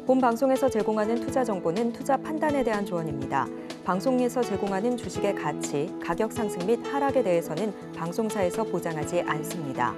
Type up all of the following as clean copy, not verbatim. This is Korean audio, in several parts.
본 방송에서 제공하는 투자 정보는 투자 판단에 대한 조언입니다. 방송에서 제공하는 주식의 가치, 가격 상승 및 하락에 대해서는 방송사에서 보장하지 않습니다.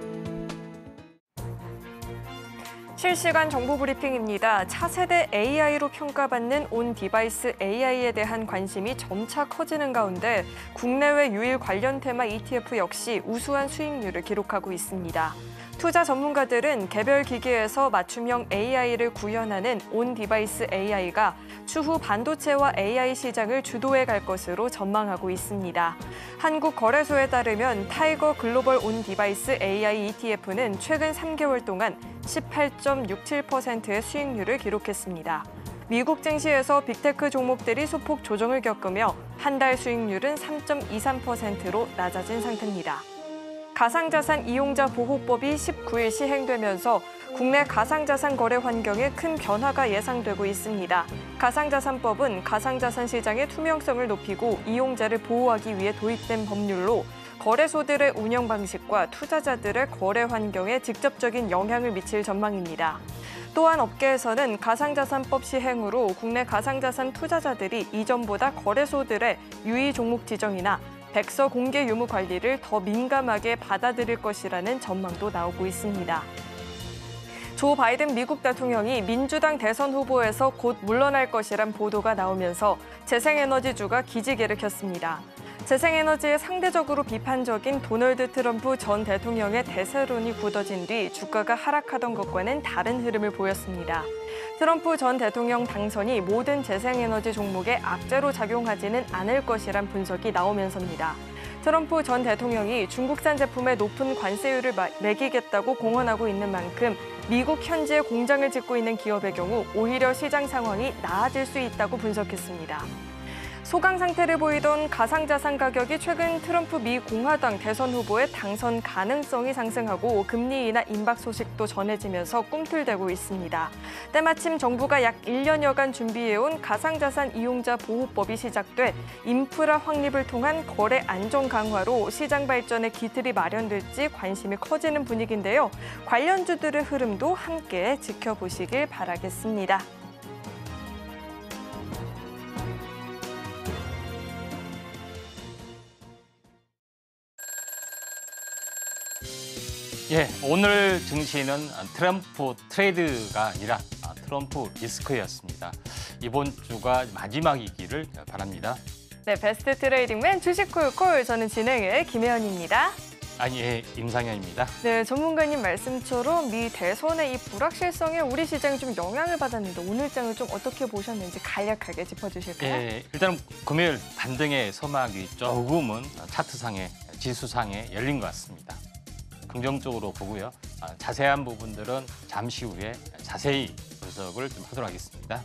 실시간 정보 브리핑입니다. 차세대 AI로 평가받는 온 디바이스 AI에 대한 관심이 점차 커지는 가운데 국내외 유일 관련 테마 ETF 역시 우수한 수익률을 기록하고 있습니다. 투자 전문가들은 개별 기기에서 맞춤형 AI를 구현하는 온 디바이스 AI가 추후 반도체와 AI 시장을 주도해 갈 것으로 전망하고 있습니다. 한국거래소에 따르면 타이거 글로벌 온 디바이스 AI ETF는 최근 3개월 동안 18.67%의 수익률을 기록했습니다. 미국 증시에서 빅테크 종목들이 소폭 조정을 겪으며 한 달 수익률은 3.23%로 낮아진 상태입니다. 가상자산 이용자 보호법이 19일 시행되면서 국내 가상자산 거래 환경에 큰 변화가 예상되고 있습니다. 가상자산법은 가상자산 시장의 투명성을 높이고 이용자를 보호하기 위해 도입된 법률로 거래소들의 운영 방식과 투자자들의 거래 환경에 직접적인 영향을 미칠 전망입니다. 또한 업계에서는 가상자산법 시행으로 국내 가상자산 투자자들이 이전보다 거래소들의 유의 종목 지정이나 백서 공개 유무 관리를 더 민감하게 받아들일 것이라는 전망도 나오고 있습니다. 조 바이든 미국 대통령이 민주당 대선 후보에서 곧 물러날 것이란 보도가 나오면서 재생에너지주가 기지개를 켰습니다. 재생에너지에 상대적으로 비판적인 도널드 트럼프 전 대통령의 대세론이 굳어진 뒤 주가가 하락하던 것과는 다른 흐름을 보였습니다. 트럼프 전 대통령 당선이 모든 재생에너지 종목에 악재로 작용하지는 않을 것이란 분석이 나오면서입니다. 트럼프 전 대통령이 중국산 제품에 높은 관세율을 매기겠다고 공언하고 있는 만큼 미국 현지에 공장을 짓고 있는 기업의 경우 오히려 시장 상황이 나아질 수 있다고 분석했습니다. 소강 상태를 보이던 가상자산 가격이 최근 트럼프 미 공화당 대선 후보의 당선 가능성이 상승하고 금리 인하 임박 소식도 전해지면서 꿈틀대고 있습니다. 때마침 정부가 약 1년여간 준비해온 가상자산 이용자 보호법이 시작돼 인프라 확립을 통한 거래 안정 강화로 시장 발전의 기틀이 마련될지 관심이 커지는 분위기인데요. 관련주들의 흐름도 함께 지켜보시길 바라겠습니다. 예, 오늘 증시는 트럼프 트레이드가 아니라 트럼프 리스크였습니다. 이번 주가 마지막이기를 바랍니다. 네, 베스트 트레이딩맨 주식콜콜, 저는 진행의 김혜연입니다. 예, 임상현입니다. 네, 전문가님 말씀처럼 미 대선의 이 불확실성에 우리 시장이 좀 영향을 받았는데 오늘 장을 좀 어떻게 보셨는지 간략하게 짚어주실까요? 예, 일단 금요일 반등의 서막이 조금은 차트상에, 지수상에 열린 것 같습니다. 긍정적으로 보고요. 자세한 부분들은 잠시 후에 자세히 분석을 좀 하도록 하겠습니다.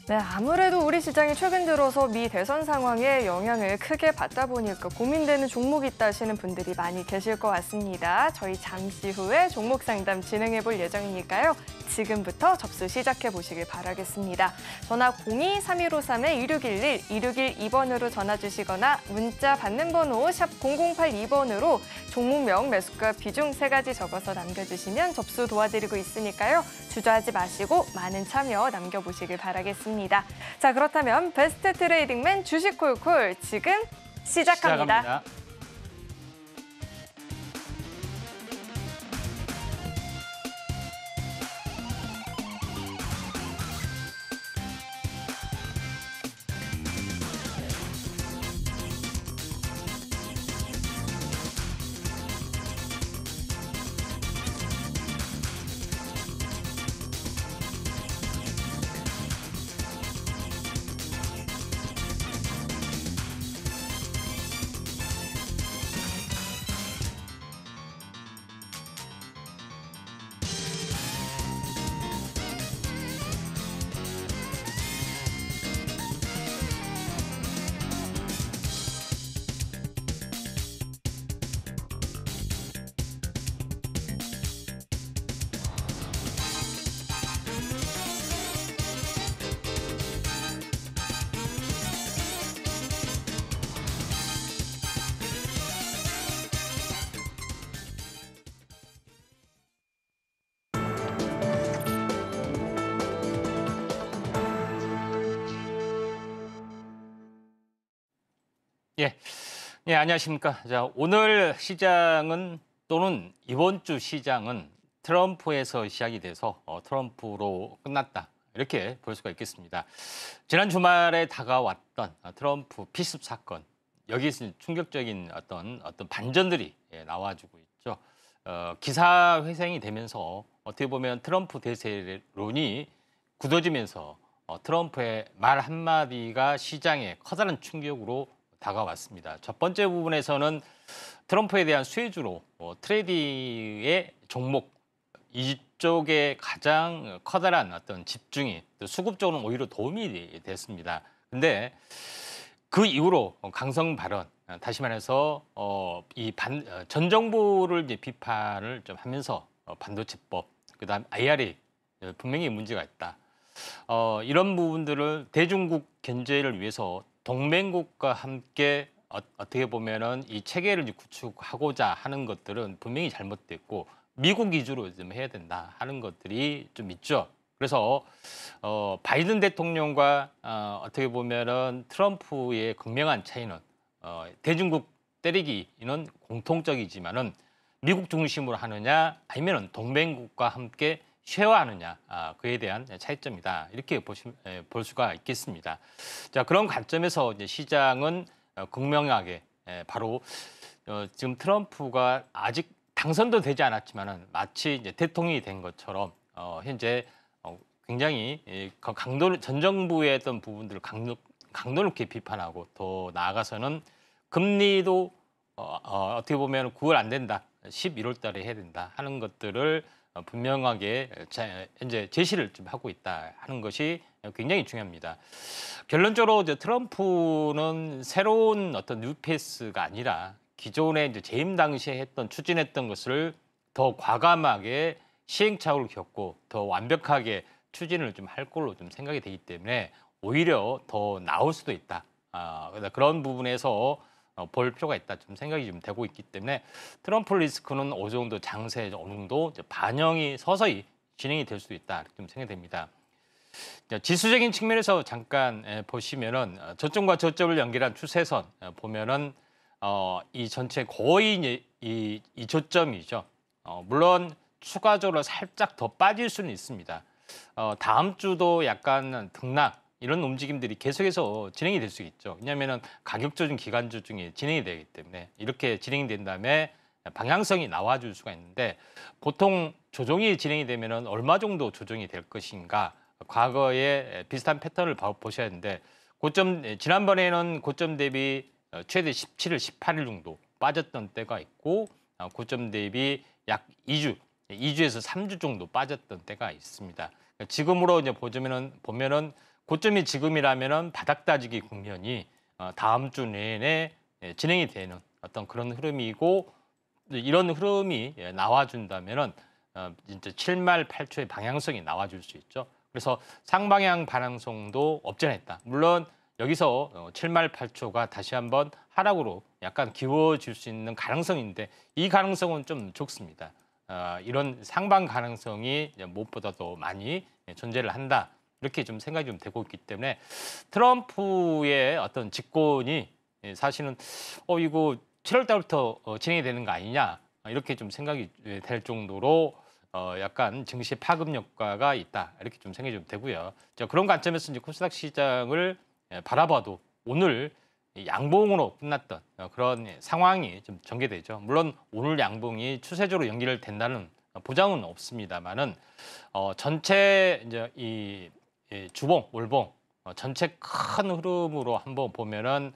네, 아무래도 우리 시장이 최근 들어서 미 대선 상황에 영향을 크게 받다 보니까 고민되는 종목이 있다 하시는 분들이 많이 계실 것 같습니다. 저희 잠시 후에 종목 상담 진행해 볼 예정이니까요. 지금부터 접수 시작해 보시길 바라겠습니다. 전화 02-3153-2611, 2612번으로 전화 주시거나 문자 받는 번호 샵 0082번으로 종목명, 매수가, 비중 3가지 적어서 남겨주시면 접수 도와드리고 있으니까요. 주저하지 마시고 많은 참여 남겨보시길 바라겠습니다. 자, 그렇다면 베스트 트레이딩맨 주식콜콜 지금 시작합니다. 예, 예, 안녕하십니까. 자, 오늘 시장은 또는 이번 주 시장은 트럼프에서 시작이 돼서 트럼프로 끝났다. 이렇게 볼 수가 있겠습니다. 지난 주말에 다가왔던 트럼프 피습 사건, 여기서 충격적인 어떤 반전들이 나와주고 있죠. 기사 회생이 되면서 어떻게 보면 트럼프 대세론이 굳어지면서 트럼프의 말 한마디가 시장에 커다란 충격으로 다가왔습니다. 첫 번째 부분에서는 트럼프에 대한 수혜주로 트레이딩의 종목 이쪽에 가장 커다란 어떤 집중이 수급 쪽은 오히려 도움이 됐습니다. 근데 그 이후로 강성 발언, 다시 말해서 전 정부를 이제 비판을 좀 하면서 반도체법, 그다음 IRA 분명히 문제가 있다. 이런 부분들을 대중국 견제를 위해서 동맹국과 함께 어떻게 보면은 이 체계를 구축하고자 하는 것들은 분명히 잘못됐고 미국 위주로 좀 해야 된다 하는 것들이 좀 있죠. 그래서 바이든 대통령과 어떻게 보면은 트럼프의 극명한 차이는 대중국 때리기는 공통적이지만은 미국 중심으로 하느냐 아니면은 동맹국과 함께 쉐어하느냐 그에 대한 차이점이다 이렇게 볼 수가 있겠습니다. 자, 그런 관점에서 이제 시장은 극명하게 바로 지금 트럼프가 아직 당선도 되지 않았지만은 마치 이제 대통령이 된 것처럼 현재 굉장히 전 정부의 어떤 부분들을 강도 높게 비판하고 더 나아가서는 금리도 어떻게 보면 9월 안 된다, 11월 달에 해야 된다 하는 것들을 분명하게 이제 제시를 좀 하고 있다 하는 것이 굉장히 중요합니다. 결론적으로 이제 트럼프는 새로운 어떤 뉴페이스가 아니라 기존에 이제 재임 당시에 추진했던 것을 더 과감하게 시행착오를 겪고 더 완벽하게 추진을 좀 할 걸로 좀 생각이 되기 때문에 오히려 더 나올 수도 있다. 그런 부분에서 볼 필요가 있다 좀 생각이 좀 되고 있기 때문에 트럼프 리스크는 어느 정도 장세에 어느 정도 반영이 서서히 진행이 될 수도 있다 좀 생각이 됩니다. 지수적인 측면에서 잠깐 보시면은 저점과 저점을 연결한 추세선 보면은 이 전체 거의 이 저점이죠. 물론 추가적으로 살짝 더 빠질 수는 있습니다. 다음 주도 약간 등락 이런 움직임들이 계속해서 진행이 될 수 있죠. 왜냐하면 가격 조정 기간주 중에 진행이 되기 때문에 이렇게 진행이 된 다음에 방향성이 나와줄 수가 있는데 보통 조정이 진행이 되면 얼마 정도 조정이 될 것인가 과거에 비슷한 패턴을 보셔야 하는데 지난번에는 고점 대비 최대 17일, 18일 정도 빠졌던 때가 있고 고점 대비 약 2주에서 3주 정도 빠졌던 때가 있습니다. 지금으로 이제 보면은 고점이 지금이라면은 바닥 다지기 국면이 다음 주 내내 진행이 되는 어떤 그런 흐름이고 이런 흐름이 나와준다면은 진짜 7말 8초의 방향성이 나와줄 수 있죠. 그래서 상방향 반향성도 없지 않아 있다. 물론 여기서 7말 8초가 다시 한번 하락으로 약간 기워질 수 있는 가능성인데 이 가능성은 좀 적습니다. 이런 상방 가능성이 무엇보다도 많이 존재를 한다. 이렇게 좀 생각이 좀 되고 있기 때문에 트럼프의 어떤 집권이 사실은 이거 7월 달부터 진행이 되는 거 아니냐 이렇게 좀 생각이 될 정도로 약간 증시 파급 효과가 있다 이렇게 좀 생각이 좀 되고요. 그런 관점에서 이제 코스닥 시장을 바라봐도 오늘 양봉으로 끝났던 그런 상황이 좀 전개되죠. 물론 오늘 양봉이 추세적으로 연결된다는 보장은 없습니다만은 전체 이제 이 주봉, 월봉 전체 큰 흐름으로 한번 보면은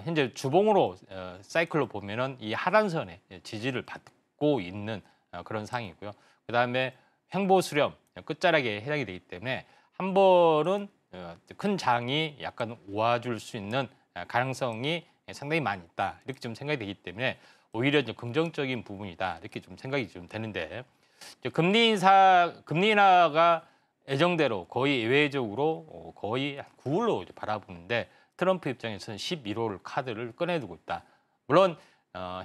현재 주봉으로 사이클로 보면은 이 하단선에 지지를 받고 있는 그런 상황이고요. 그다음에 횡보 수렴 끝자락에 해당이 되기 때문에 한 번은 큰 장이 약간 오아줄 수 있는 가능성이 상당히 많이 있다 이렇게 좀 생각이 되기 때문에 오히려 이제 긍정적인 부분이다 이렇게 좀 생각이 좀 되는데 금리 인하가 예정대로 거의 예외적으로 거의 9월로 바라보는데 트럼프 입장에서는 11월 카드를 꺼내두고 있다. 물론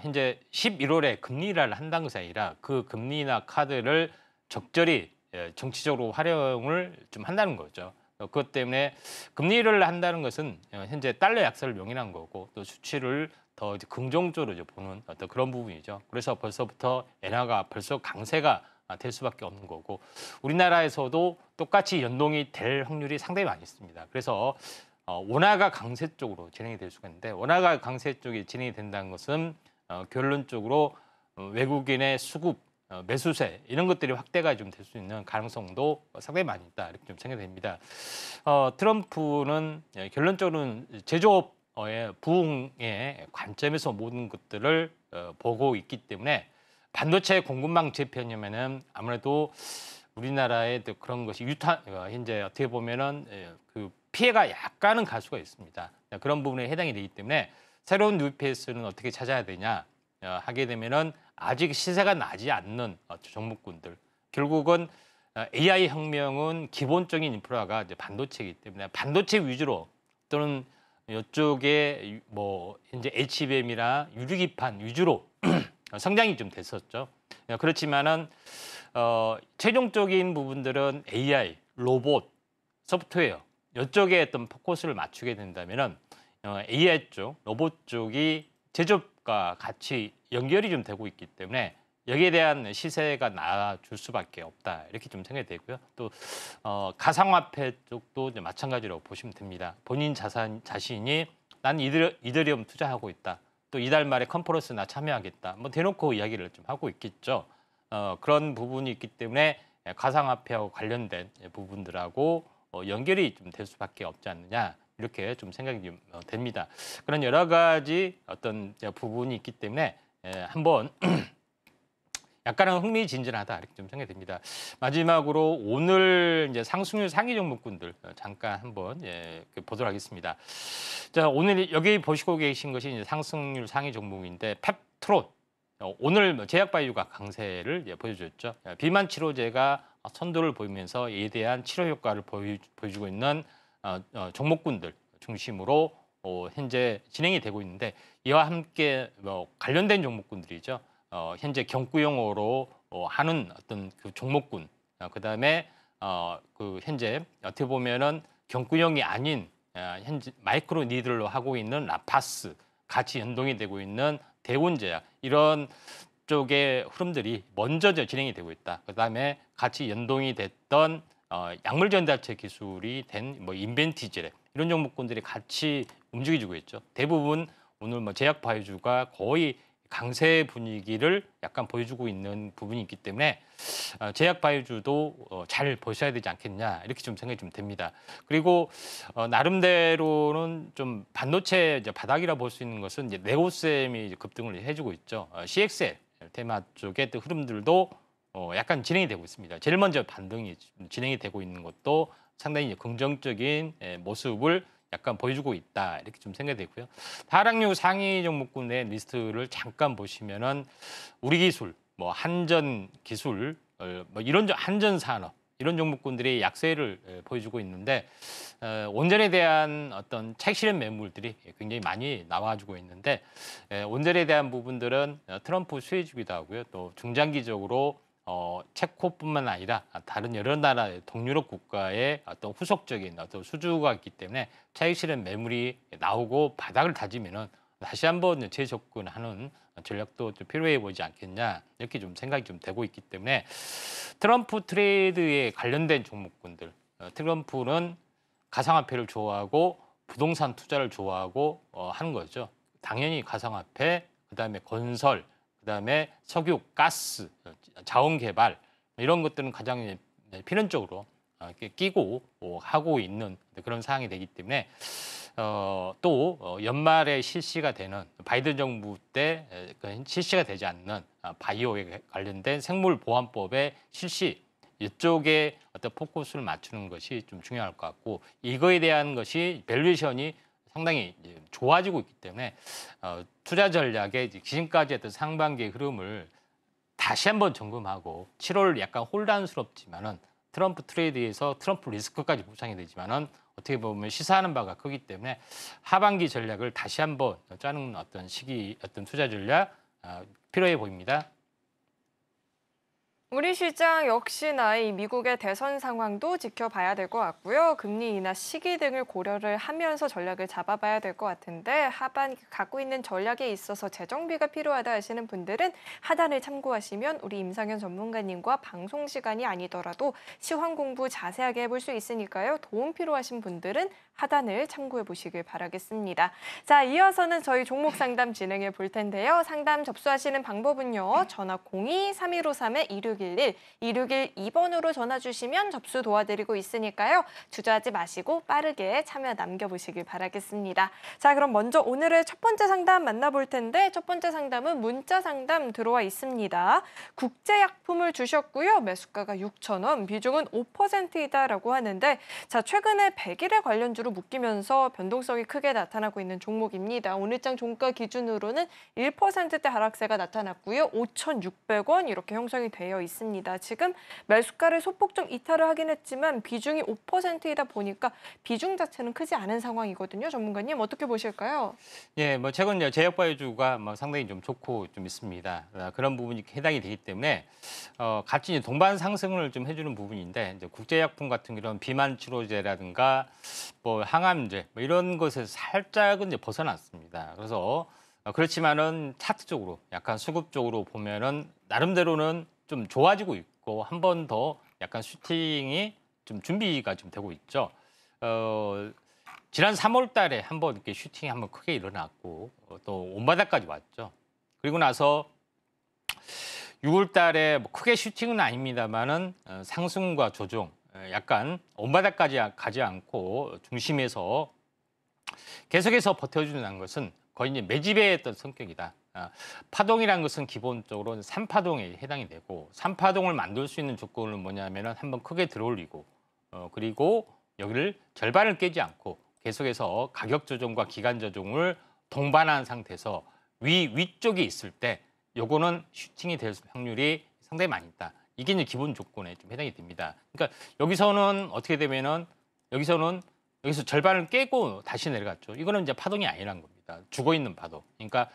현재 11월에 금리 인하를 한다는 것이 아니라 그 금리 인하 카드를 적절히 정치적으로 활용을 좀 한다는 거죠. 그것 때문에 금리를 한다는 것은 현재 달러 약세를 용인한 거고 또 수치를 더 이제 긍정적으로 이제 보는 어떤 그런 부분이죠. 그래서 벌써부터 엔화가 벌써 강세가 될 수밖에 없는 거고 우리나라에서도 똑같이 연동이 될 확률이 상당히 많이 있습니다. 그래서 원화가 강세 쪽으로 진행이 될 수가 있는데 원화가 강세 쪽이 진행이 된다는 것은 결론적으로 외국인의 수급, 매수세 이런 것들이 확대가 좀 될 수 있는 가능성도 상당히 많이 있다 이렇게 좀 생각이 됩니다. 트럼프는 결론적으로는 제조업의 부흥의 관점에서 모든 것들을 보고 있기 때문에 반도체 공급망 재편이면은 아무래도 우리나라의 그런 것이 현재 어떻게 보면은 그 피해가 약간은 갈 수가 있습니다. 그런 부분에 해당이 되기 때문에 새로운 UPS는 어떻게 찾아야 되냐 하게 되면은 아직 시세가 나지 않는 종목군들 결국은 AI 혁명은 기본적인 인프라가 이제 반도체이기 때문에 반도체 위주로 또는 이쪽에 뭐 현재 HBM이나 유리기판 위주로 성장이 좀 됐었죠. 그렇지만은 최종적인 부분들은 AI, 로봇, 소프트웨어 이쪽에 어떤 포커스를 맞추게 된다면은 AI 쪽, 로봇 쪽이 제조업과 같이 연결이 좀 되고 있기 때문에 여기에 대한 시세가 나아줄 수밖에 없다 이렇게 좀 생각이 되고요. 또 가상화폐 쪽도 이제 마찬가지로 보시면 됩니다. 본인 자신이 난 이더리움 투자하고 있다. 또 이달 말에 컨퍼런스 나 참여하겠다. 뭐 대놓고 이야기를 좀 하고 있겠죠. 그런 부분이 있기 때문에 가상화폐하고 관련된 부분들하고 연결이 좀 될 수밖에 없지 않느냐 이렇게 좀 생각이 좀 됩니다. 그런 여러 가지 어떤 부분이 있기 때문에 한번 약간은 흥미진진하다 이렇게 좀 생각이 됩니다. 마지막으로 오늘 이제 상승률 상위 종목군들 잠깐 한번 보도록 하겠습니다. 자, 오늘 여기 보시고 계신 것이 이제 상승률 상위 종목인데 펩트론 오늘 제약바이오가 강세를 보여줬죠. 비만 치료제가 선도를 보이면서 이에 대한 치료 효과를 보여주고 있는 종목군들 중심으로 현재 진행이 되고 있는데 이와 함께 관련된 종목군들이죠. 현재 경구용어로 하는 어떤 그 종목군, 그다음에 그 현재 어떻게 보면은 경구용이 아닌 현재 마이크로 니들로 하고 있는 라파스 같이 연동이 되고 있는 대운제약 이런 쪽의 흐름들이 먼저 진행이 되고 있다. 그다음에 같이 연동이 됐던 약물 전달체 기술이 된 뭐 인벤티제랩 이런 종목군들이 같이 움직여주고 있죠. 대부분 오늘 뭐 제약 바이오주가 거의 강세 분위기를 약간 보여주고 있는 부분이 있기 때문에 제약 바이오주도 잘 보셔야 되지 않겠냐 이렇게 좀 생각이 좀 됩니다. 그리고 나름대로는 좀 반도체 이제 바닥이라 볼 수 있는 것은 이제 네오셈이 이제 급등을 해주고 있죠. CXL 테마 쪽의 또 흐름들도 약간 진행이 되고 있습니다. 제일 먼저 반등이 진행이 되고 있는 것도 상당히 이제 긍정적인 모습을 약간 보여주고 있다 이렇게 좀 생각이 되고요. 하락률 상위 종목군의 리스트를 잠깐 보시면은 우리 기술, 뭐 한전 기술, 뭐 이런 한전 산업 이런 종목군들이 약세를 보여주고 있는데 원전에 대한 어떤 차익 실현 매물들이 굉장히 많이 나와주고 있는데 원전에 대한 부분들은 트럼프 수혜주기도 하고요. 또 중장기적으로 체코뿐만 아니라 다른 여러 나라의 동유럽 국가의 어떤 후속적인 어떤 수주가 있기 때문에 차익 실현 매물이 나오고 바닥을 다지면은 다시 한번 재접근하는 전략도 좀 필요해 보이지 않겠냐 이렇게 좀 생각이 좀 되고 있기 때문에 트럼프 트레이드에 관련된 종목군들 트럼프는 가상화폐를 좋아하고 부동산 투자를 좋아하고 하는 거죠. 당연히 가상화폐, 그다음에 건설, 그다음에 석유, 가스, 자원 개발 이런 것들은 가장 필연적으로 끼고 하고 있는 그런 상황이 되기 때문에 또 연말에 실시가 되는 바이든 정부 때 실시가 되지 않는 바이오에 관련된 생물보안법의 실시 이쪽에 어떤 포커스를 맞추는 것이 좀 중요할 것 같고 이거에 대한 것이 밸류에이션이 상당히 좋아지고 있기 때문에 투자 전략의 지금까지 했던 상반기의 흐름을 다시 한번 점검하고 7월 약간 혼란스럽지만은 트럼프 트레이드에서 트럼프 리스크까지 보상이 되지만은 어떻게 보면 시사하는 바가 크기 때문에 하반기 전략을 다시 한번 짜는 어떤 시기 어떤 투자 전략 필요해 보입니다. 우리 시장 역시나 이 미국의 대선 상황도 지켜봐야 될 것 같고요. 금리 인하 시기 등을 고려를 하면서 전략을 잡아봐야 될 것 같은데 하반 갖고 있는 전략에 있어서 재정비가 필요하다 하시는 분들은 하단을 참고하시면 우리 임상현 전문가님과 방송 시간이 아니더라도 시황 공부 자세하게 해볼 수 있으니까요. 도움 필요하신 분들은 하단을 참고해 보시길 바라겠습니다. 자, 이어서는 저희 종목 상담 진행해 볼 텐데요. 상담 접수하시는 방법은요. 전화 02-3153-2611, 2612번으로 전화 주시면 접수 도와드리고 있으니까요. 주저하지 마시고 빠르게 참여 남겨보시길 바라겠습니다. 자, 그럼 먼저 오늘의 첫 번째 상담 만나볼 텐데 첫 번째 상담은 문자 상담 들어와 있습니다. 국제약품을 주셨고요. 매수가가 6,000원, 비중은 5%이다라고 하는데 자, 최근에 100일에 관련주로 묶이면서 변동성이 크게 나타나고 있는 종목입니다. 오늘장 종가 기준으로는 1%대 하락세가 나타났고요. 5,600원 이렇게 형성이 되어 있습니다. 지금 매수가를 소폭 좀 이탈을 하긴 했지만 비중이 5%이다 보니까 비중 자체는 크지 않은 상황이거든요. 전문가님 어떻게 보실까요? 예, 뭐 최근 제약바이오주가 뭐 상당히 좀 좋고 좀 있습니다. 그런 부분이 해당이 되기 때문에 같이 이제 동반 상승을 좀 해주는 부분인데 이제 국제약품 같은 이런 비만 치료제라든가 뭐 항암제 뭐 이런 것에서 살짝은 이제 벗어났습니다. 그래서 그렇지만은 차트적으로 약간 수급적으로 보면은 나름대로는 좀 좋아지고 있고 한 번 더 약간 슈팅이 좀 준비가 좀 되고 있죠. 지난 3월 달에 한번 이렇게 슈팅이 한번 크게 일어났고 또 온바닥까지 왔죠. 그리고 나서 6월 달에 뭐 크게 슈팅은 아닙니다만은 상승과 조정, 약간 온바닥까지 가지 않고 중심에서 계속해서 버텨주는 것은 거의 이제 매집의 어떤 성격이다. 파동이라는 것은 기본적으로 3파동에 해당이 되고 3파동을 만들 수 있는 조건은 뭐냐면은 한번 크게 들어올리고 그리고 여기를 절반을 깨지 않고 계속해서 가격 조정과 기간 조정을 동반한 상태에서 위쪽에 있을 때 요거는 슈팅이 될 확률이 상당히 많이 있다. 이게 이제 기본 조건에 좀 해당이 됩니다. 그러니까 여기서는 어떻게 되면은 여기서 절반을 깨고 다시 내려갔죠. 이거는 이제 파동이 아니라는 겁니다. 죽어 있는 파동. 그러니까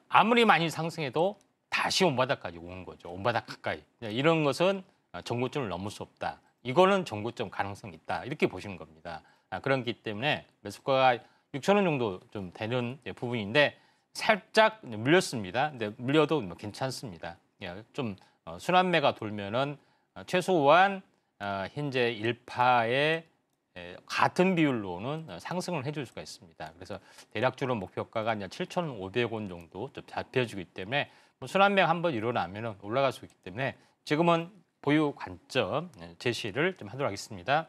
아무리 많이 상승해도 다시 온바닥까지 오는 거죠. 온바닥 가까이. 이런 것은 전고점을 넘을 수 없다. 이거는 전고점 가능성이 있다. 이렇게 보시는 겁니다. 그렇기 때문에 매수가가 6,000원 정도 좀 되는 부분인데 살짝 물렸습니다. 근데 물려도 뭐 괜찮습니다. 좀 순환매가 돌면은 최소한 현재 1파의 같은 비율로는 상승을 해줄 수가 있습니다. 그래서 대략적으로 목표가가 7,500원 정도 좀 잡혀지기 때문에 뭐 순환매가 한번 일어나면 올라갈 수 있기 때문에 지금은 보유 관점 제시를 좀 하도록 하겠습니다.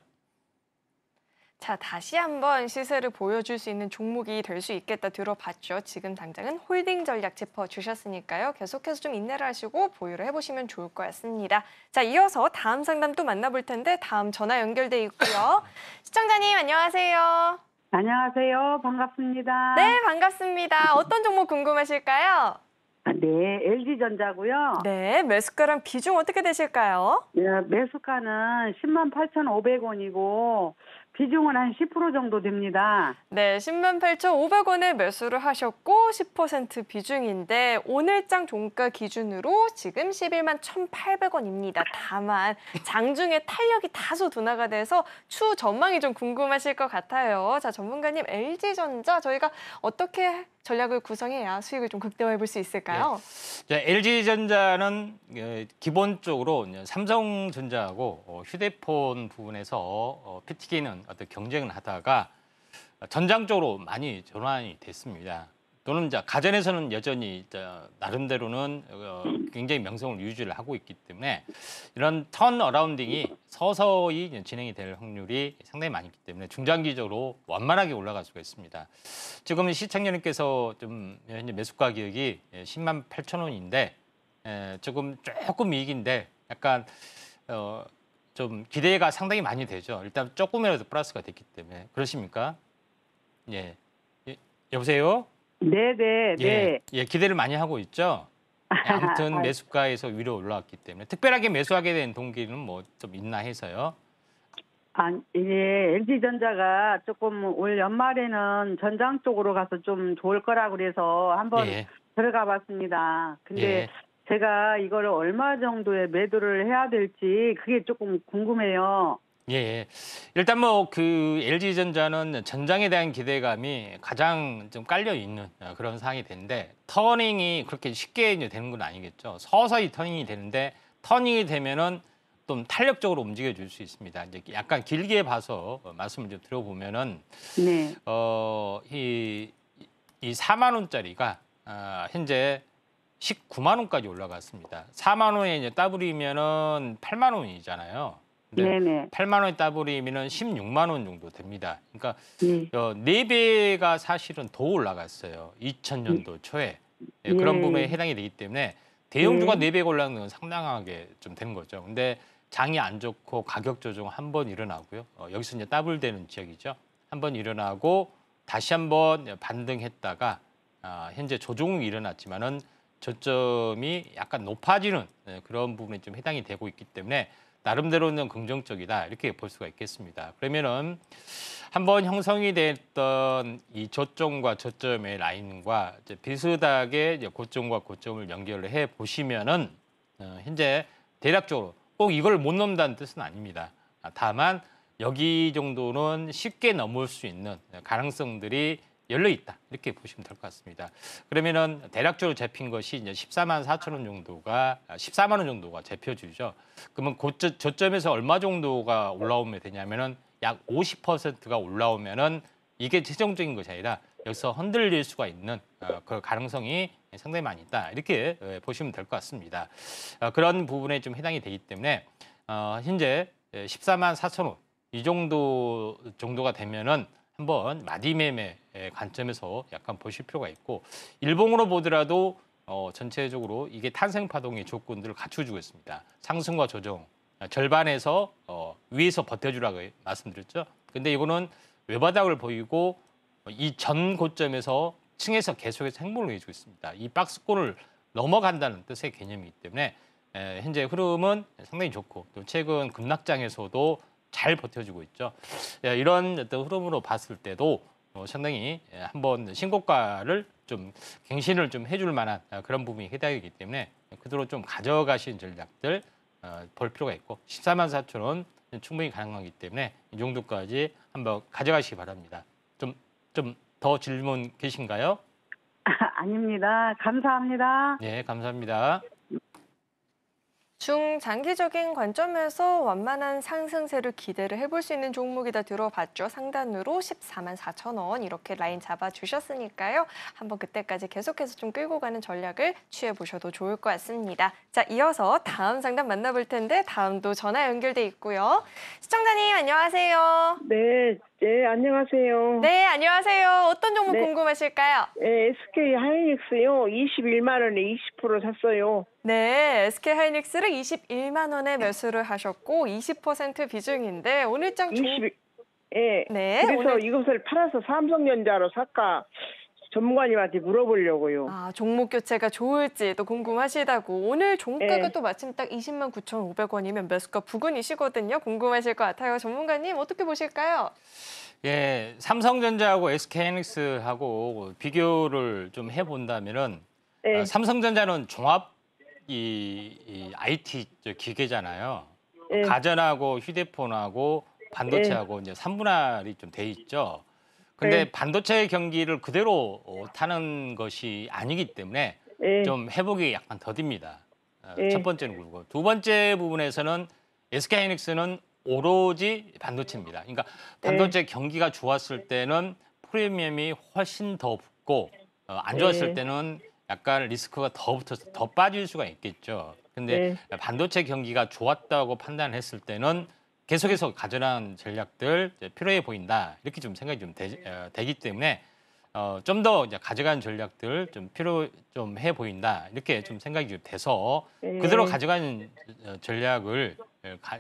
자, 다시 한번 시세를 보여줄 수 있는 종목이 될 수 있겠다 들어봤죠. 지금 당장은 홀딩 전략 짚어주셨으니까요. 계속해서 좀 인내를 하시고 보유를 해보시면 좋을 것 같습니다. 자, 이어서 다음 상담 또 만나볼 텐데 다음 전화 연결돼 있고요. 시청자님 안녕하세요. 안녕하세요. 반갑습니다. 네, 반갑습니다. 어떤 종목 궁금하실까요? 네, LG전자고요. 네, 매수가랑 비중 어떻게 되실까요? 네, 매수가는 108,500원이고 비중은 한 10% 정도 됩니다. 네, 108,500원에 매수를 하셨고 10% 비중인데 오늘장 종가 기준으로 지금 11,1,800원입니다. 다만 장중에 탄력이 다소 둔화가 돼서 추후 전망이 좀 궁금하실 것 같아요. 자, 전문가님, LG전자 저희가 어떻게 전략을 구성해야 수익을 좀 극대화해 볼 수 있을까요? 네. LG전자는 기본적으로 삼성전자하고 휴대폰 부분에서 피튀기는 어떤 경쟁을 하다가 전장적으로 많이 전환이 됐습니다. 또는 이제 가전에서는 여전히 나름대로는 굉장히 명성을 유지를 하고 있기 때문에 이런 턴 어라운딩이 서서히 진행이 될 확률이 상당히 많기 때문에 중장기적으로 완만하게 올라갈 수가 있습니다. 지금 시청자님께서 좀 현재 매수가 가격이 108,000원인데 조금 이익인데 약간 좀 기대가 상당히 많이 되죠. 일단 조금이라도 플러스가 됐기 때문에 그러십니까? 예, 여보세요? 네네, 네. 예, 기대를 많이 하고 있죠. 아무튼 매수가에서 위로 올라왔기 때문에 특별하게 매수하게 된 동기는 뭐 좀 있나 해서요. 이게 LG전자가 조금 올 연말에는 전장 쪽으로 가서 좀 좋을 거라 그래서 한번 들어가 봤습니다. 근데 제가 이걸 얼마 정도에 매도를 해야 될지 그게 조금 궁금해요. 예. 일단 뭐 그 LG전자는 전장에 대한 기대감이 가장 좀 깔려 있는 그런 상황이 되는데 터닝이 그렇게 쉽게 이제 되는 건 아니겠죠. 서서히 터닝이 되는데 터닝이 되면은 좀 탄력적으로 움직여 줄 수 있습니다. 이제 약간 길게 봐서 말씀을 좀 들어보면은 네. 이 4만 원짜리가 현재 19만 원까지 올라갔습니다. 4만 원에 이제 따블이면은 8만 원이잖아요. 근데 네네. 8만 원에 따블이면은 16만 원 정도 됩니다. 그러니까 네. 4배가 사실은 더 올라갔어요. 2000년도 초에. 예, 그런 예. 부분에 해당이 되기 때문에 대형주가 네. 4배가 올라간 건 상당하게 좀 되는 거죠. 근데 장이 안 좋고 가격 조정 한 번 일어나고요. 여기서 이제 따블되는 지역이죠. 한 번 일어나고 다시 한번 반등했다가 현재 조정이 일어났지만은 저점이 약간 높아지는 그런 부분에 좀 해당이 되고 있기 때문에 나름대로는 긍정적이다 이렇게 볼 수가 있겠습니다. 그러면은 한번 형성이 됐던 이 저점과 저점의 라인과 이제 비슷하게 이제 고점과 고점을 연결을 해 보시면은 현재 대략적으로 꼭 이걸 못 넘는다는 뜻은 아닙니다. 다만 여기 정도는 쉽게 넘을 수 있는 가능성들이 열려 있다 이렇게 보시면 될 것 같습니다. 그러면은 대략적으로 잡힌 것이 이제 14만 4천 원 정도가 14만 원 정도가 잡혀주죠. 그러면 저점에서 얼마 정도가 올라오면 되냐면은 약 50%가 올라오면은 이게 최종적인 것이 아니라 여기서 흔들릴 수가 있는 그 가능성이 상당히 많이 있다 이렇게 보시면 될 것 같습니다. 그런 부분에 좀 해당이 되기 때문에 현재 14만 4천 원 이 정도가 되면은 한번 마디매매 관점에서 약간 보실 필요가 있고 일봉으로 보더라도 전체적으로 이게 탄생 파동의 조건들을 갖춰주고 있습니다. 상승과 조정 절반에서 위에서 버텨주라고 말씀드렸죠. 근데 이거는 외바닥을 보이고 이 전 고점에서 층에서 계속해서 행보를 해주고 있습니다. 이 박스권을 넘어간다는 뜻의 개념이기 때문에 현재 흐름은 상당히 좋고 또 최근 급락장에서도 잘 버텨주고 있죠. 이런 어떤 흐름으로 봤을 때도 상당히 한번 신고가를 좀 갱신을 좀 해줄 만한 그런 부분이 해당이기 때문에 그대로 좀 가져가신 전략들 볼 필요가 있고 14만 4천 원 충분히 가능하기 때문에 이 정도까지 한번 가져가시기 바랍니다. 좀 더 질문 계신가요? 아닙니다. 감사합니다. 네, 감사합니다. 중장기적인 관점에서 완만한 상승세를 기대를 해볼 수 있는 종목이다 들어봤죠. 상단으로 14만 4천 원 이렇게 라인 잡아주셨으니까요. 한번 그때까지 계속해서 좀 끌고 가는 전략을 취해보셔도 좋을 것 같습니다. 자, 이어서 다음 상담 만나볼 텐데 다음도 전화 연결돼 있고요. 시청자님 안녕하세요. 네, 네, 안녕하세요. 네, 안녕하세요. 어떤 종목 네. 궁금하실까요? 네, SK 하이닉스요. 21만 원에 20% 샀어요. 네, SK 하이닉스를 21만 원에 매수를 하셨고 20% 비중인데 오늘장 20, 예. 네, 그래서 오늘 이것을 팔아서 삼성전자로 살까 전문가님한테 물어보려고요. 종목 교체가 좋을지 또 궁금하시다고 오늘 종가가 네. 또 마침 딱 20만 9,500원이면 매수가 부근이시거든요. 궁금하실 것 같아요. 전문가님 어떻게 보실까요? 예, 삼성전자하고 SK하이닉스하고 비교를 좀 해본다면은 네. 삼성전자는 종합 이 IT 기계잖아요. 네. 가전하고 휴대폰하고 반도체하고 이제 3분할이 좀 돼 있죠. 근데 네. 반도체 경기를 그대로 타는 것이 아니기 때문에 네. 좀 회복이 약간 더딥니다. 네. 첫 번째는 그렇고 두 번째 부분에서는 SK하이닉스는 오로지 반도체입니다. 그러니까 반도체 경기가 좋았을 때는 프리미엄이 훨씬 더 붙고 안 좋았을 네. 때는 약간 리스크가 더 붙어서 더 빠질 수가 있겠죠. 근데 반도체 경기가 좋았다고 판단했을 때는 계속해서 가전한 전략들 필요해 보인다. 이렇게 좀 생각이 좀 되기 때문에 좀 더 이제 가져간 전략들 좀 필요 좀 해 보인다. 이렇게 좀 생각이 좀 돼서 그대로 가져간 전략을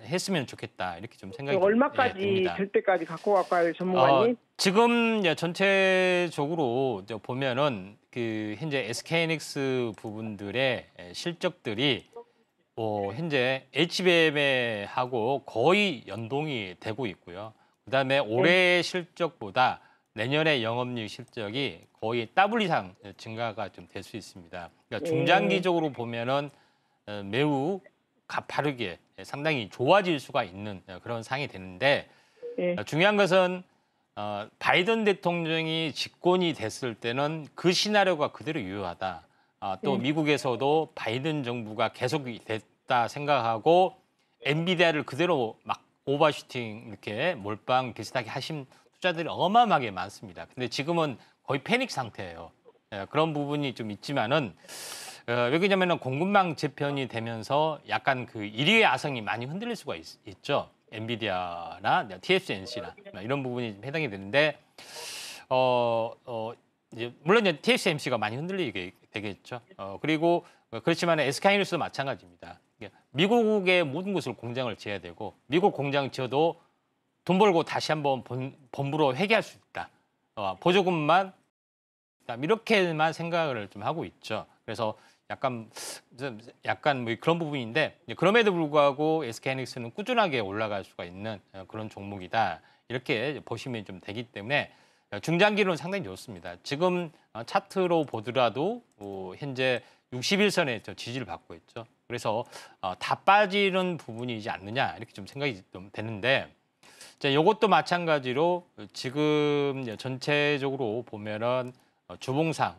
했으면 좋겠다. 이렇게 좀 생각이 좀, 얼마까지 됩니다. 될 때까지 갖고 갈까요, 전문가님? 지금 이제 전체적으로 이제 보면은 그 현재 SK하이닉스 부분들의 실적들이 현재 HBM하고 거의 연동이 되고 있고요. 그다음에 올해 실적보다 내년의 영업이익 실적이 거의 더블 이상 증가가 좀 될 수 있습니다. 그러니까 중장기적으로 보면은 매우 가파르게 상당히 좋아질 수가 있는 그런 상황이 되는데 예. 중요한 것은 바이든 대통령이 집권이 됐을 때는 그 시나리오가 그대로 유효하다. 또 미국에서도 바이든 정부가 계속이 됐다 생각하고 엔비디아를 그대로 막 오버슈팅 이렇게 몰빵 비슷하게 하신 투자들이 어마어마하게 많습니다. 근데 지금은 거의 패닉 상태예요. 그런 부분이 좀 있지만은 왜 그러냐면은 공급망 재편이 되면서 약간 그 1위의 아성이 많이 흔들릴 수가 있죠. 엔비디아나 TSMC나 이런 부분이 좀 해당이 되는데 이제 물론 이제 TSMC가 많이 흔들리게 되겠죠. 그리고 그렇지만 SK하이닉스도 마찬가지입니다. 미국의 모든 곳을 공장을 지어야 되고 미국 공장 지어도 돈 벌고 다시 한번 본부로 회귀할 수 있다. 보조금만 이렇게만 생각을 좀 하고 있죠. 그래서 약간 뭐 그런 부분인데 그럼에도 불구하고 SK하이닉스는 꾸준하게 올라갈 수가 있는 그런 종목이다. 이렇게 보시면 좀 되기 때문에 중장기로는 상당히 좋습니다. 지금 차트로 보더라도 현재 61선에 지지를 받고 있죠. 그래서 다 빠지는 부분이지 않느냐 이렇게 좀 생각이 좀 되는데 이것도 마찬가지로 지금 전체적으로 보면은 주봉상,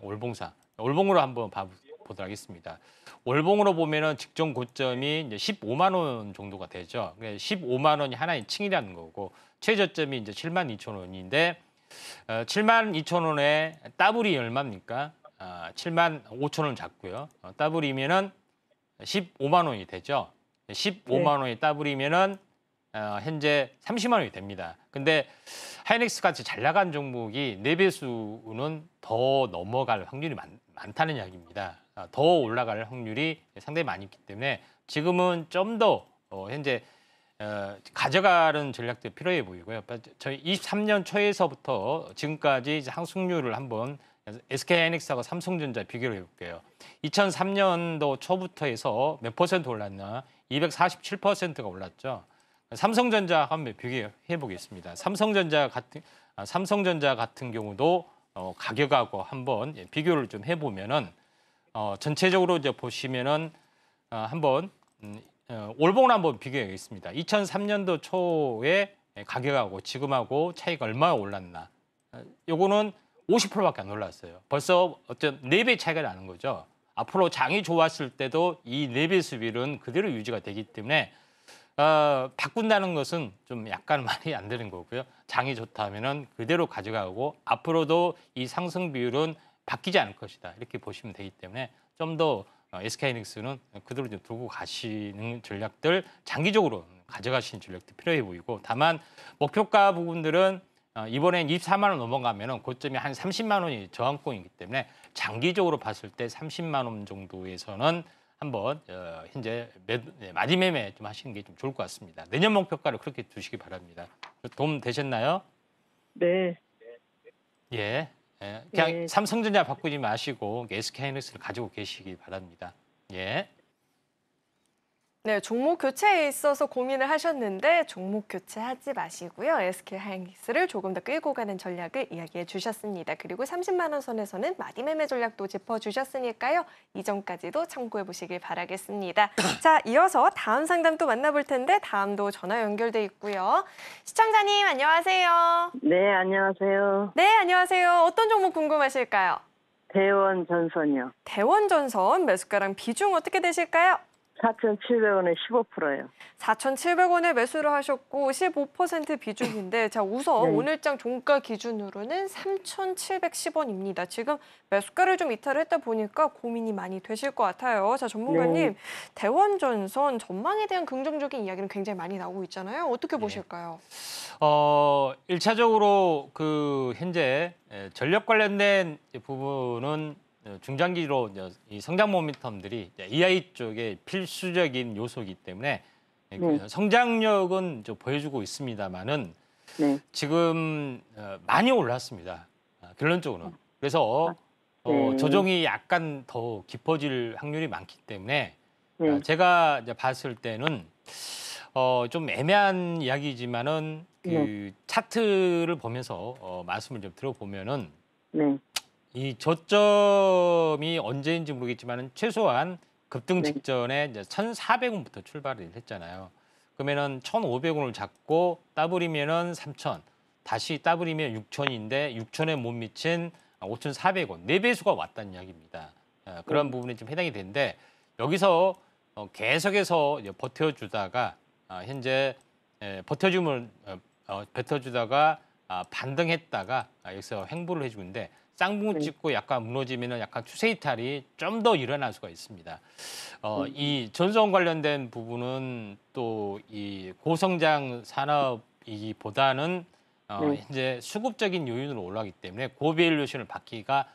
월봉으로 한번 보도록 하겠습니다. 월봉으로 보면은 직전 고점이 이제 15만 원 정도가 되죠. 15만 원이 하나의 층이라는 거고 최저점이 이제 7만 2천 원인데 7만 2천 원에 더블이 얼마입니까? 7만 5천 원 잡고요. 더블이면은 15만 원이 되죠. 15만 원이 더블이면은 현재 30만 원이 됩니다. 근데 하이닉스 같이 잘 나간 종목이 4배수는 더 넘어갈 확률이 많다는 이야기입니다. 더 올라갈 확률이 상당히 많이 있기 때문에 지금은 좀 더 현재 가져가는 전략도 필요해 보이고요. 저희 23년 초에서부터 지금까지 이제 상승률을 한번 SK하이닉스하고 삼성전자 비교를 해볼게요. 2003년도 초부터 해서 몇 퍼센트 올랐나? 247%가 올랐죠. 삼성전자 한번 비교해 보겠습니다. 삼성전자 같은 경우도 가격하고 한번 비교를 좀 해보면은 전체적으로 이제 보시면은 한번 월봉을 한번 비교해보겠습니다. 2003년도 초에 가격하고 지금하고 차이가 얼마나 올랐나? 요거는 50%밖에 안 올랐어요. 벌써 어떤 4배 차이가 나는 거죠. 앞으로 장이 좋았을 때도 이 4배 수비는 그대로 유지가 되기 때문에 바꾼다는 것은 좀 약간 말이 안 되는 거고요. 장이 좋다면은 그대로 가져가고 앞으로도 이 상승 비율은 바뀌지 않을 것이다. 이렇게 보시면 되기 때문에 좀 더 SK하이닉스는 그대로 좀 두고 가시는 전략들 장기적으로 가져가시는 전략도 필요해 보이고 다만 목표가 부분들은 이번엔 24만 원 넘어가면은 고점이 한 30만 원이 저항권이기 때문에 장기적으로 봤을 때 30만 원 정도에서는 한번 현재 마디 매매 좀 하시는 게 좀 좋을 것 같습니다. 내년 목표가를 그렇게 두시기 바랍니다. 도움 되셨나요? 네. 예. 그냥 네. 삼성전자 바꾸지 마시고 SK하이닉스를 가지고 계시기 바랍니다. 예. 네, 종목 교체에 있어서 고민을 하셨는데 종목 교체하지 마시고요. SK하이닉스를 조금 더 끌고 가는 전략을 이야기해 주셨습니다. 그리고 30만 원 선에서는 마디 매매 전략도 짚어주셨으니까요. 이전까지도 참고해 보시길 바라겠습니다. 자, 이어서 다음 상담 또 만나볼 텐데 다음도 전화 연결돼 있고요. 시청자님 안녕하세요. 네, 안녕하세요. 네, 안녕하세요. 어떤 종목 궁금하실까요? 대원 전선이요. 대원전선 매수가랑 비중 어떻게 되실까요? 4,700원에 15%예요. 4,700원에 매수를 하셨고 15% 비중인데 자 우선 네. 오늘장 종가 기준으로는 3,710원입니다. 지금 매수가를 좀 이탈을 했다 보니까 고민이 많이 되실 것 같아요. 자 전문가님, 대원전선 전망에 대한 긍정적인 이야기는 굉장히 많이 나오고 있잖아요. 어떻게 보실까요? 1차적으로 그 현재 전력 관련된 부분은 중장기로 이 성장 모멘텀들이 AI 쪽에 필수적인 요소이기 때문에 그 성장력은 좀 보여주고 있습니다만은 네. 지금 많이 올랐습니다. 결론적으로는. 그래서 네. 조정이 약간 더 깊어질 확률이 많기 때문에 네. 제가 이제 봤을 때는 좀 애매한 이야기지만은 그 차트를 보면서 말씀을 좀 들어보면은 네. 이 저점이 언제인지 모르겠지만은 최소한 급등 네. 직전에 이제 1,400원부터 출발을 했잖아요. 그러면은 1,500원을 잡고 따블이면은 3,000, 다시 따블이면 6,000인데 6,000에 못 미친 5,400원, 4배수가 왔다는 이야기입니다. 그런 부분이 좀 해당이 되는데 여기서 계속해서 이제 버텨주다가 현재 버텨주다가 반등했다가 여기서 횡보를 해주고 있는데 쌍봉을 찍고 약간 무너지면은 약간 추세 이탈이 좀 더 일어날 수가 있습니다. 이 전선 관련된 부분은 또 이 고성장 산업이기보다는 현재 수급적인 요인으로 올라가기 때문에 고밸류에이션을 받기가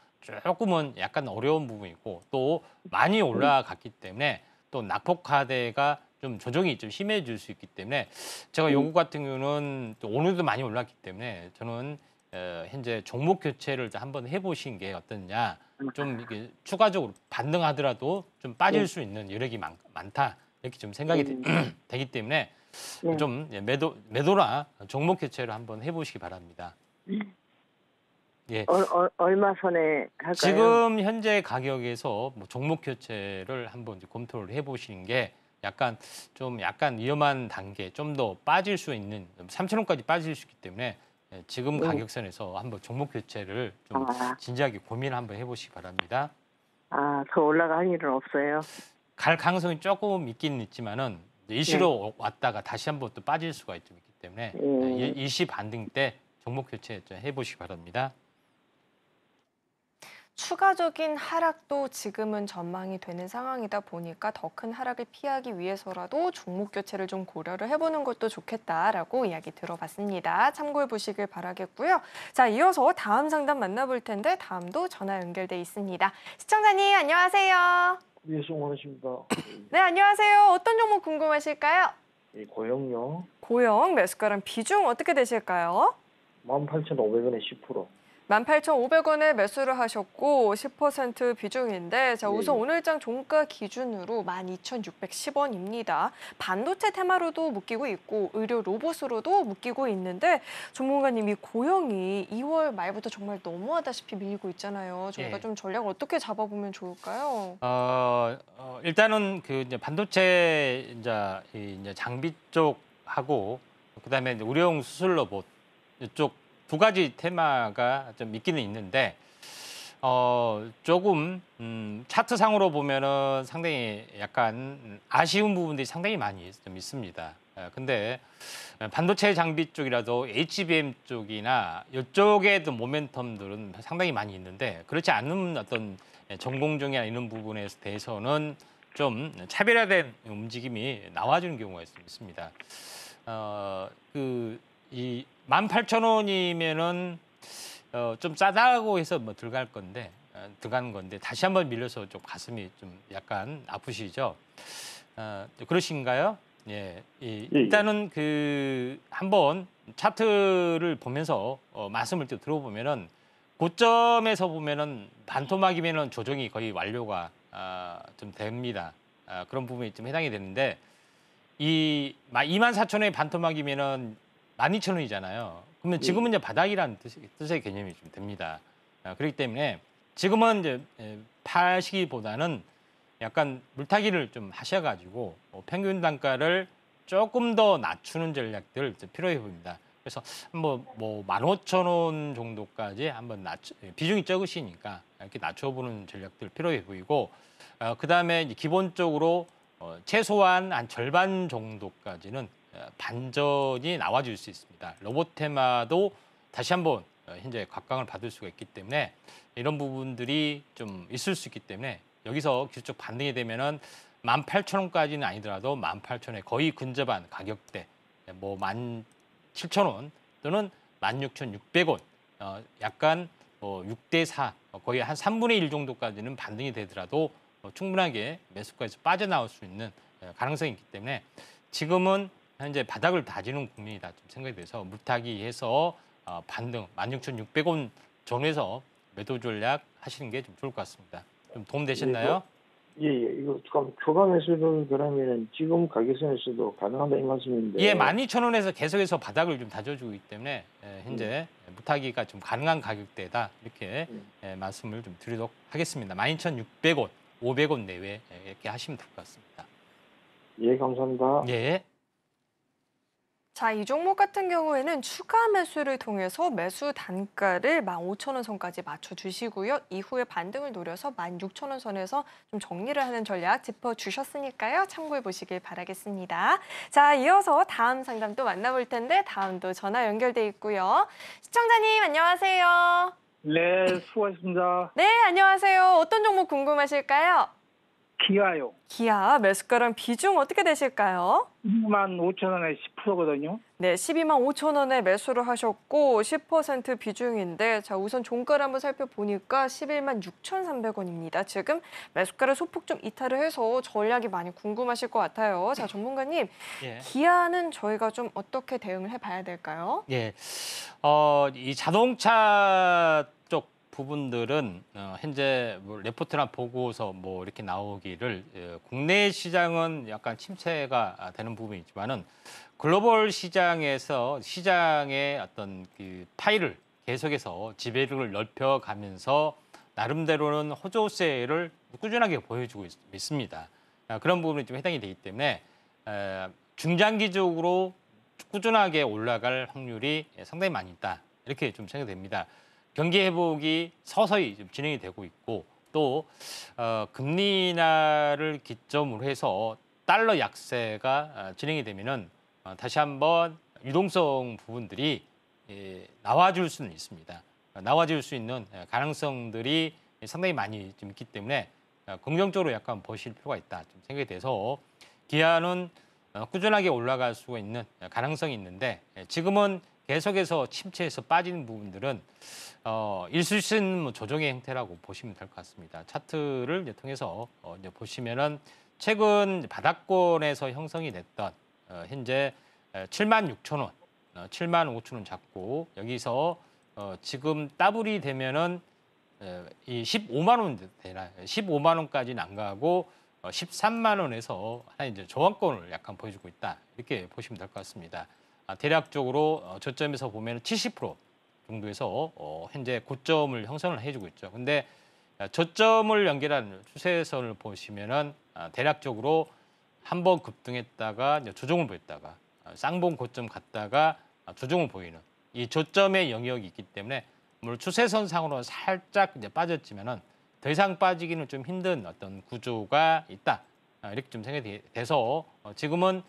조금은 약간 어려운 부분이 있고 또 많이 올라갔기 때문에 또 낙폭하대가 좀 조정이 좀 심해질 수 있기 때문에 제가 요거 같은 경우는 또 오늘도 많이 올랐기 때문에 저는 현재 종목 교체를 한번 해보신 게 어떠냐. 좀 이게 추가적으로 반등하더라도 좀 빠질 수 있는 여력이 많다 이렇게 좀 생각이 되기 때문에 좀 매도나 종목 교체를 한번 해보시기 바랍니다. 예. 얼마 선에 할까요? 지금 현재 가격에서 뭐 종목 교체를 한번 검토를 해보시는 게 약간 위험한 단계, 좀 더 빠질 수 있는 3,000원까지 빠질 수 있기 때문에 지금 가격선에서 한번 종목 교체를 좀 진지하게 고민을 한번 해보시기 바랍니다. 더 올라갈 일은 없어요. 갈 가능성이 조금 있긴 있지만은 일시로 왔다가 다시 한번 또 빠질 수가 있기 때문에 일시 반등 때 종목 교체 해보시기 바랍니다. 추가적인 하락도 지금은 전망이 되는 상황이다 보니까 더 큰 하락을 피하기 위해서라도 종목 교체를 좀 고려를 해보는 것도 좋겠다라고 이야기 들어봤습니다. 참고해 보시길 바라겠고요. 자, 이어서 다음 상담 만나볼 텐데 다음도 전화 연결돼 있습니다. 시청자님 안녕하세요. 예, 수고하십니다. 네, 안녕하세요. 어떤 종목 궁금하실까요? 예, 고용요. 고용 매수가랑 비중 어떻게 되실까요? 18,500원에 10%. 18,500원에 매수를 하셨고 10% 비중인데 자 우선 오늘장 종가 기준으로 12,610원입니다. 반도체 테마로도 묶이고 있고 의료 로봇으로도 묶이고 있는데 전문가님이 고용이 2월 말부터 정말 너무하다시피 밀리고 있잖아요. 저희가 좀 전략 어떻게 잡아보면 좋을까요? 일단은 그 이제 반도체 이제 장비 쪽하고 그다음에 이제 의료용 수술 로봇 이쪽 두 가지 테마가 좀 있기는 있는데 조금 차트상으로 보면은 상당히 약간 아쉬운 부분들이 상당히 많이 좀 있습니다. 근데 반도체 장비 쪽이라도 HBM 쪽이나 이쪽에도 모멘텀들은 상당히 많이 있는데 그렇지 않은 어떤 전공정이나 이런 부분에 대해서는 좀 차별화된 움직임이 나와주는 경우가 있습니다. 이 18,000원이면은 좀 싸다고 해서 뭐 들어가는 건데 다시 한번 밀려서 좀 가슴이 좀 약간 아프시죠? 그러신가요? 예. 일단은 그 한번 차트를 보면서 말씀을 또 들어보면은 고점에서 보면은 반토막이면은 조정이 거의 완료가 좀 됩니다. 그런 부분이 좀 해당이 되는데 이 24,000원의 반토막이면은 12,000원이잖아요. 그러면 지금은 이제 바닥이라는 뜻의 개념이 좀 됩니다. 그렇기 때문에 지금은 이제 파시기보다는 약간 물타기를 좀 하셔가지고 평균 단가를 조금 더 낮추는 전략들 필요해 보입니다. 그래서 한번 뭐 15,000원 정도까지 한번 비중이 적으시니까 이렇게 낮춰보는 전략들 필요해 보이고 그다음에 기본적으로 최소한 한 절반 정도까지는 반전이 나와줄 수 있습니다. 로봇 테마도 다시 한번 현재 각광을 받을 수가 있기 때문에 이런 부분들이 좀 있을 수 있기 때문에 여기서 기술적 반등이 되면은 18,000원까지는 아니더라도 18,000원에 거의 근접한 가격대, 뭐 17,000원 또는 16,600원, 약간 6대4, 거의 한 3분의 1 정도까지는 반등이 되더라도 충분하게 매수가에서 빠져나올 수 있는 가능성이 있기 때문에 지금은 현재 바닥을 다지는 국면이다 좀 생각이 돼서 물타기해서 반등 16,600원 전에서 매도 전략 하시는 게 좀 좋을 것 같습니다. 좀 도움 되셨나요? 예, 이거 초과 매수를 그러면은 지금 가격선에서도 가능하다 이 말씀인데. 예, 12,000원에서 계속해서 바닥을 좀 다져주고 있기 때문에 현재 물타기가 좀 가능한 가격대다 이렇게 말씀을 좀 드리도록 하겠습니다. 12,600원 500원 내외 이렇게 하시면 될 것 같습니다. 예, 감사합니다. 예. 자, 이 종목 같은 경우에는 추가 매수를 통해서 매수 단가를 15,000원 선까지 맞춰주시고요. 이후에 반등을 노려서 16,000원 선에서 좀 정리를 하는 전략 짚어주셨으니까요. 참고해 보시길 바라겠습니다. 자, 이어서 다음 상담 또 만나볼 텐데 다음도 전화 연결돼 있고요. 시청자님 안녕하세요. 네, 수고하셨습니다. 네, 안녕하세요. 어떤 종목 궁금하실까요? 기아요. 기아 매수가랑 비중 어떻게 되실까요? 25,000원에 10%거든요. 네, 125,000원에 매수를 하셨고 10% 비중인데 자 우선 종가를 한번 살펴보니까 116,300원입니다. 지금 매수가를 소폭 좀 이탈을 해서 전략이 많이 궁금하실 것 같아요. 자 전문가님, 예. 기아는 저희가 좀 어떻게 대응을 해봐야 될까요? 예. 이 자동차 쪽 부분들은 현재 뭐 레포트나 보고서 뭐 이렇게 나오기를 국내 시장은 약간 침체가 되는 부분이 있지만은 글로벌 시장에서 시장의 어떤 그 파이를 계속해서 지배력을 넓혀가면서 나름대로는 호조세를 꾸준하게 보여주고 있습니다. 그런 부분이 좀 해당이 되기 때문에 중장기적으로 꾸준하게 올라갈 확률이 상당히 많이 있다. 이렇게 좀 생각됩니다. 경기 회복이 서서히 좀 진행이 되고 있고 또 금리 인하를 기점으로 해서 달러 약세가 진행이 되면은 다시 한번 유동성 부분들이 나와줄 수는 있습니다. 나와줄 수 있는 가능성들이 상당히 많이 좀 있기 때문에 긍정적으로 약간 보실 필요가 있다 좀 생각이 돼서 기아는 꾸준하게 올라갈 수가 있는 가능성이 있는데 지금은 계속해서 침체에서 빠지는 부분들은 일수신 조정의 형태라고 보시면 될 것 같습니다. 차트를 이제 통해서 이제 보시면은 최근 바닥권에서 형성이 됐던 현재 76,000원, 75,000원 잡고 여기서 지금 더블이 되면은 이 15만 원 되나 15만 원까지는 안 가고 13만 원에서 하나 이제 저항권을 약간 보여주고 있다 이렇게 보시면 될 것 같습니다. 대략적으로 저점에서 보면 70% 정도에서 현재 고점을 형성을 해주고 있죠. 근데 저점을 연결하는 추세선을 보시면은 대략적으로 한번 급등했다가 이제 조정을 보였다가 쌍봉 고점 갔다가 조정을 보이는 이 저점의 영역이 있기 때문에 물론 추세선상으로 살짝 이제 빠졌지만은 더 이상 빠지기는 좀 힘든 어떤 구조가 있다 이렇게 좀 생각이 돼서 지금은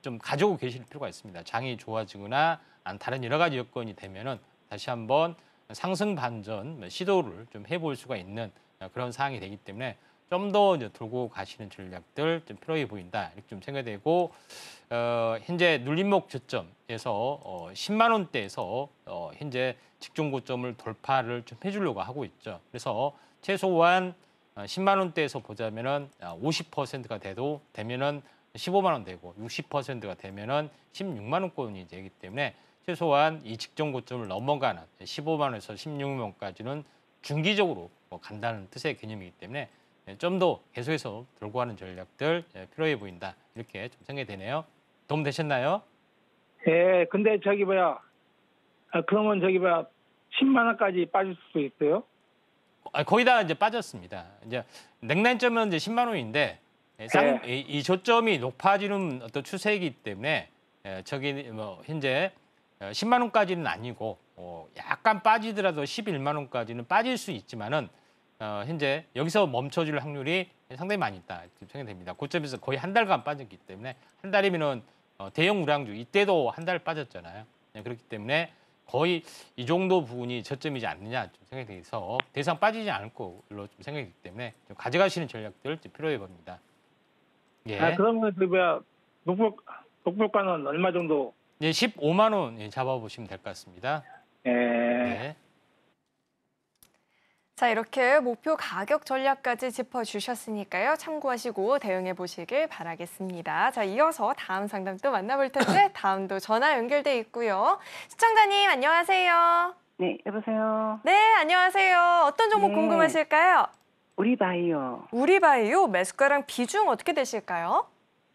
좀 가지고 계실 필요가 있습니다. 장이 좋아지거나 다른 여러 가지 여건이 되면은 다시 한번 상승 반전 시도를 좀 해볼 수가 있는 그런 상황이 되기 때문에 좀 더 이제 돌고 가시는 전략들 좀 필요해 보인다 이렇게 좀 생각되고 현재 눌림목 저점에서 10만 원대에서 현재 직전 고점을 돌파를 좀 해주려고 하고 있죠. 그래서 최소한 10만 원대에서 보자면은 50%가 되면은 15만 원 되고 60%가 되면은 16만 원권이 되기 때문에 최소한 이 직전 고점을 넘어가는 15만 원에서 16만 원까지는 중기적으로 간다는 뜻의 개념이기 때문에 좀 더 계속해서 돌고 가는 전략들 필요해 보인다 이렇게 좀 생각이 되네요. 도움 되셨나요? 예, 근데 그러면 10만 원까지 빠질 수도 있어요? 거의 다 이제 빠졌습니다. 이제 냉난점은 이제 10만 원인데 이 저점이 높아지는 어떤 추세이기 때문에 저기 뭐 현재 10만 원까지는 아니고 약간 빠지더라도 11만 원까지는 빠질 수 있지만은 현재 여기서 멈춰질 확률이 상당히 많이 있다 생각이 됩니다. 고점에서 거의 한 달간 빠졌기 때문에 한 달이면은 대형 우량주 이때도 한 달 빠졌잖아요. 그렇기 때문에 거의 이 정도 부분이 저점이지 않느냐 좀 생각이 돼서 더 이상 빠지지 않을 걸로 좀 생각이 되기 때문에 좀 가져가시는 전략들 좀 필요해 봅니다. 예. 그러면 목표가는 얼마 정도? 예, 15만 원 잡아보시면 될 것 같습니다. 예. 네. 자, 이렇게 목표 가격 전략까지 짚어주셨으니까요. 참고하시고 대응해 보시길 바라겠습니다. 자, 이어서 다음 상담 또 만나볼 텐데 다음도 전화 연결돼 있고요. 시청자님 안녕하세요. 네, 여보세요. 네, 안녕하세요. 어떤 종목 네. 궁금하실까요? 우리바이오. 우리바이오 매수가랑 비중 어떻게 되실까요?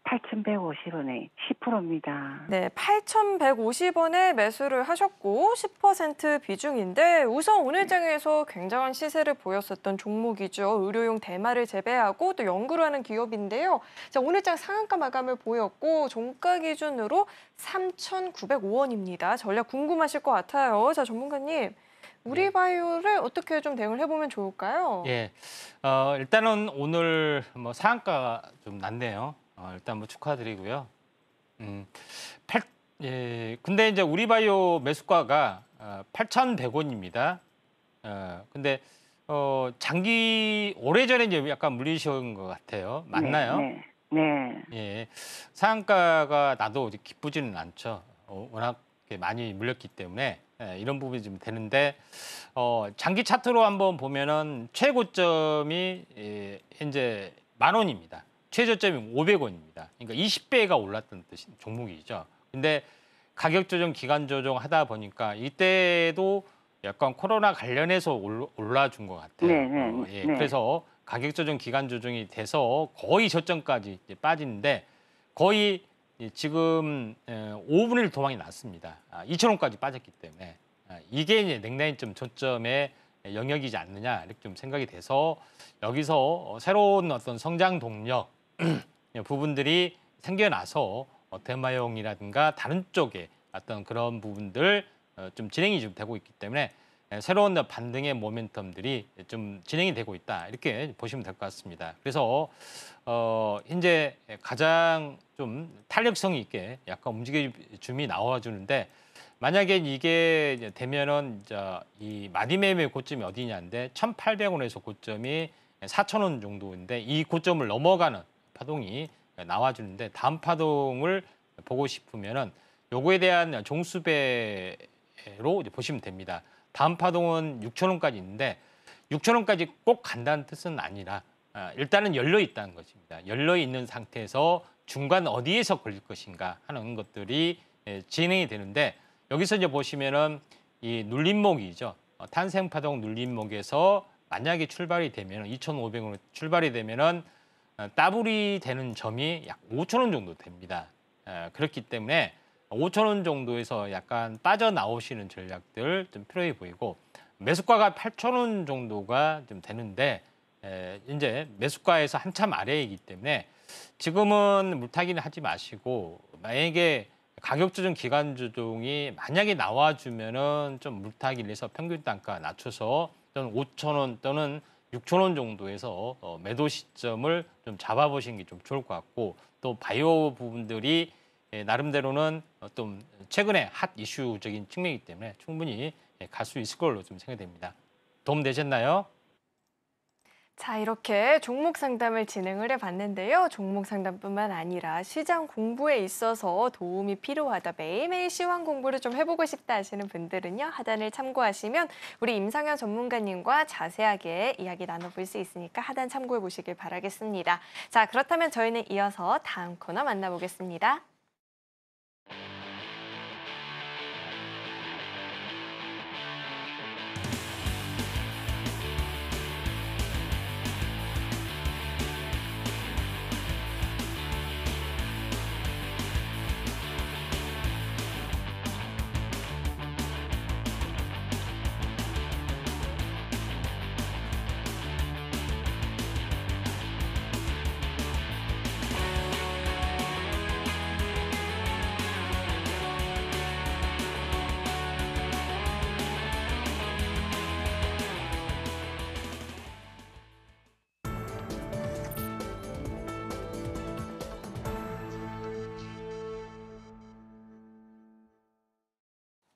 8,150원에 10%입니다. 네, 8,150원에 매수를 하셨고 10% 비중인데 우선 오늘 장에서 굉장한 시세를 보였었던 종목이죠. 의료용 대마를 재배하고 또 연구를 하는 기업인데요. 자, 오늘 장 상한가 마감을 보였고 종가 기준으로 3,905원입니다. 전략 궁금하실 것 같아요. 자, 전문가님. 우리바이오를 어떻게 좀 대응을 해보면 좋을까요? 예, 일단은 오늘 뭐 상한가 좀 났네요. 일단 뭐 축하드리고요. 근데 이제 우리바이오 매수가가 8,100원입니다. 근데 장기 오래전에 이제 약간 물리신 것 같아요. 맞나요? 네. 예, 상한가가 나도 이제 기쁘지는 않죠. 워낙 많이 물렸기 때문에 이런 부분이 좀 되는데 장기 차트로 한번 보면은 최고점이 현재 10,000원입니다. 최저점이 500원입니다. 그러니까 20배가 올랐던 뜻 종목이죠. 근데 가격 조정, 기간 조정 하다 보니까 이때도 약간 코로나 관련해서 올라준 것 같아요. 예, 그래서 가격 조정, 기간 조정이 돼서 거의 저점까지 이제 빠지는데 거의 지금 5분의 1 도망이 났습니다. 2,000원까지 빠졌기 때문에 이게 이제 냉라인점 저점의 영역이지 않느냐 이렇게 좀 생각이 돼서 여기서 새로운 어떤 성장 동력 부분들이 생겨나서 대마용이라든가 다른 쪽에 어떤 그런 부분들 좀 진행이 좀 되고 있기 때문에 새로운 반등의 모멘텀들이 좀 진행이 되고 있다 이렇게 보시면 될 것 같습니다. 그래서 현재 가장 좀 탄력성 있게 약간 움직임이 나와주는데 만약에 이게 되면은 이 마디매매 고점이 어디냐인데 1,800원에서 고점이 4,000원 정도인데 이 고점을 넘어가는 파동이 나와주는데 다음 파동을 보고 싶으면은 요거에 대한 종수배로 이제 보시면 됩니다. 다음 파동은 6,000원까지 있는데 6,000원까지 꼭 간다는 뜻은 아니라 일단은 열려 있다는 것입니다. 열려 있는 상태에서 중간 어디에서 걸릴 것인가 하는 것들이 진행이 되는데 여기서 이제 보시면은 이 눌림목이죠. 탄생파동 눌림목에서 만약에 출발이 되면 2,500원으로 출발이 되면은 따블이 되는 점이 약 5,000원 정도 됩니다. 그렇기 때문에 5,000원 정도에서 약간 빠져나오시는 전략들 좀 필요해 보이고 매수가가 8,000원 정도가 좀 되는데 이제 매수가에서 한참 아래이기 때문에 지금은 물타기는 하지 마시고 만약에 가격 조정, 기간 조정이 만약에 나와주면은 좀 물타기를 해서 평균 단가 낮춰서 또는 5,000원 또는 6,000원 정도에서 매도 시점을 좀 잡아보시는 게 좀 좋을 것 같고 또 바이오 부분들이 나름대로는 좀 최근에 핫 이슈적인 측면이기 때문에 충분히 갈 수 있을 걸로 좀 생각됩니다. 도움 되셨나요? 자, 이렇게 종목 상담을 진행을 해봤는데요. 종목 상담뿐만 아니라 시장 공부에 있어서 도움이 필요하다. 매일매일 시황 공부를 좀 해보고 싶다 하시는 분들은요. 하단을 참고하시면 우리 임상현 전문가님과 자세하게 이야기 나눠볼 수 있으니까 하단 참고해 보시길 바라겠습니다. 자, 그렇다면 저희는 이어서 다음 코너 만나보겠습니다.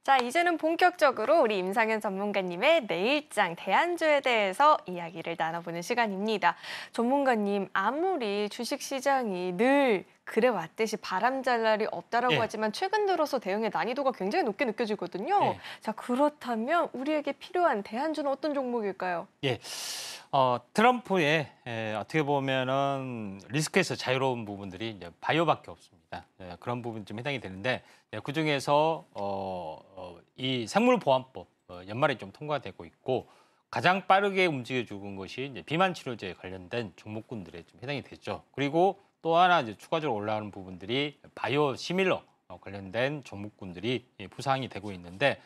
자, 이제는 본격적으로 우리 임상현 전문가님의 내일장 대안주에 대해서 이야기를 나눠보는 시간입니다. 전문가님, 아무리 주식시장이 늘 그래왔듯이 바람잘 날이 없다라고 하지만 최근 들어서 대응의 난이도가 굉장히 높게 느껴지거든요. 자, 그렇다면 우리에게 필요한 대안주는 어떤 종목일까요? 트럼프의 어떻게 보면은 리스크에서 자유로운 부분들이 이제 바이오밖에 없습니다. 그런 부분 좀 해당이 되는데 그 중에서 이 생물보안법 연말에 좀 통과되고 있고 가장 빠르게 움직여 주는 것이 이제 비만 치료제에 관련된 종목군들에 좀 해당이 되죠. 그리고 또 하나 이제 추가적으로 올라가는 부분들이 바이오 시밀러 관련된 종목군들이 부상이 되고 있는데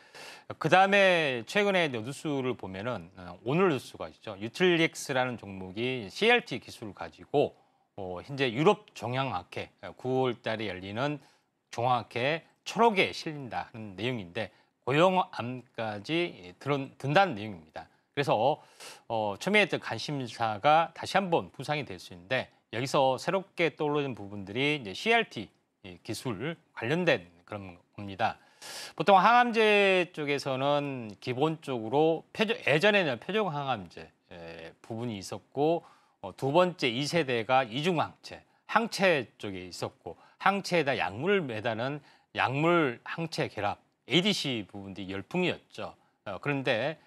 그다음에 최근에 뉴스를 보면은 오늘 뉴스가 있죠. 유틸릭스라는 종목이 CLT 기술을 가지고 현재 유럽 종양학회 9월 달에 열리는 종합학회 초록에 실린다는 내용인데 고용암까지 든다는 내용입니다. 그래서 처음에 했던 관심사가 다시 한번 부상이 될 수 있는데 여기서 새롭게 떠오르는 부분들이 이제 CLT 기술 관련된 그런 겁니다. 보통 항암제 쪽에서는 기본적으로 예전에는 표적 항암제 부분이 있었고 두 번째 2세대가 이중항체, 항체 쪽에 있었고 항체에다 약물을 매다는 약물 항체 결합 ADC 부분이 열풍이었죠. 그런데